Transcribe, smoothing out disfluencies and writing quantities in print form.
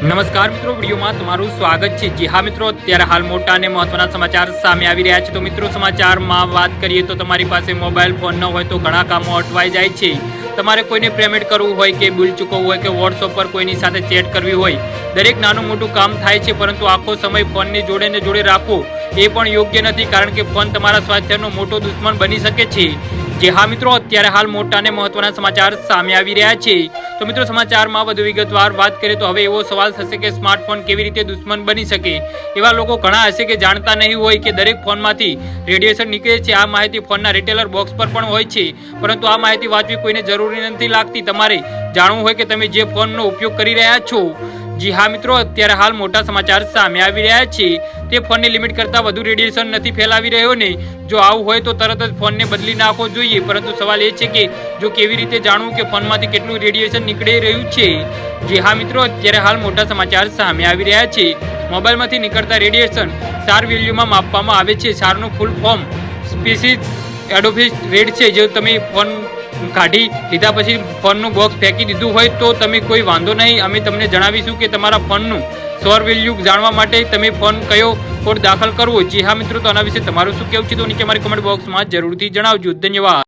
નમસ્કાર મિત્રો, વિડીયોમાં તમારું સ્વાગત છે। જી હા મિત્રો, અત્યારે હાલ મોટા અને મહત્વના સમાચાર સામે આવી રહ્યા છે। તો મિત્રો, સમાચારમાં વાત કરીએ તો તમારી પાસે મોબાઈલ ફોન ન હોય તો ઘણા કામો અટવાઈ જાય છે। તમારે કોઈને પેમેન્ટ કરવું હોય કે બિલ ચૂકવવું હોય કે વોટ્સઅપ પર કોઈની સાથે ચેટ કરવી હોય, દરેક નાનું મોટું કામ થાય છે, પરંતુ આખો સમય ફોનની જોડે રાખવો એ પણ યોગ્ય નથી, કારણ કે ફોન તમારા સ્વાસ્થ્યનો મોટો દુશ્મન બની શકે છે। જે હા મિત્રો, અત્યારે હાલ મોટા અને મહત્વના સમાચાર સામે આવી રહ્યા છે। તો મિત્રો, સમાચારમાં વધુ વિગતવાર વાત કરીએ તો હવે એવો સવાલ થશે કે સ્માર્ટફોન કેવી રીતે દુશ્મન બની શકે। એવા લોકો ઘણા હશે કે જાણતા નહીં હોય કે દરેક ફોનમાંથી રેડિયેશન નીકળે છે। આ માહિતી ફોનના રિટેલર બોક્સ પર પણ હોય છે, પરંતુ આ માહિતી વાંચવી કોઈને જરૂરી નથી લાગતી। તમારે જાણવું હોય કે તમે જે ફોનનો ઉપયોગ કરી રહ્યા છો। જી હા મિત્રો, અત્યારે હાલ મોટા સમાચાર સામે આવી રહ્યા છે। તે ફોનની લિમિટ કરતાં વધુ રેડિયેશન નથી ફેલાવી રહ્યો ને? જો આવું હોય તો તરત જ ફોનને બદલી નાખવો જોઈએ, પરંતુ સવાલ એ છે કે જો કેવી રીતે જાણવું કે ફોનમાંથી કેટલું રેડિયેશન નીકળી રહ્યું છે। જી હા મિત્રો, અત્યારે હાલ મોટા સમાચાર સામે આવી રહ્યા છે। મોબાઈલમાંથી નીકળતા રેડિયેશન SAR વેલ્યુમાં માપવામાં આવે છે। SARનું ફૂલ ફોર્મ સ્પીસીસ એડોફિસ રેડ છે। જો તમે ફોન કાઢી લીધા પછી ફોનનું બોક્સ ફેંકી દીધું હોય તો તમે કોઈ વાંધો નહીં, અમે તમને જણાવીશું કે તમારા ફોનનું SAR વેલ્યુ જાણવા માટે તમે ફોન કયો કોડ દાખલ કરવો। જી હા મિત્રો, તો આના વિશે તમારું શું કહેવું છે તો નીચે મારી કમેન્ટ બોક્સમાં જરૂરથી જણાવજો। ધન્યવાદ।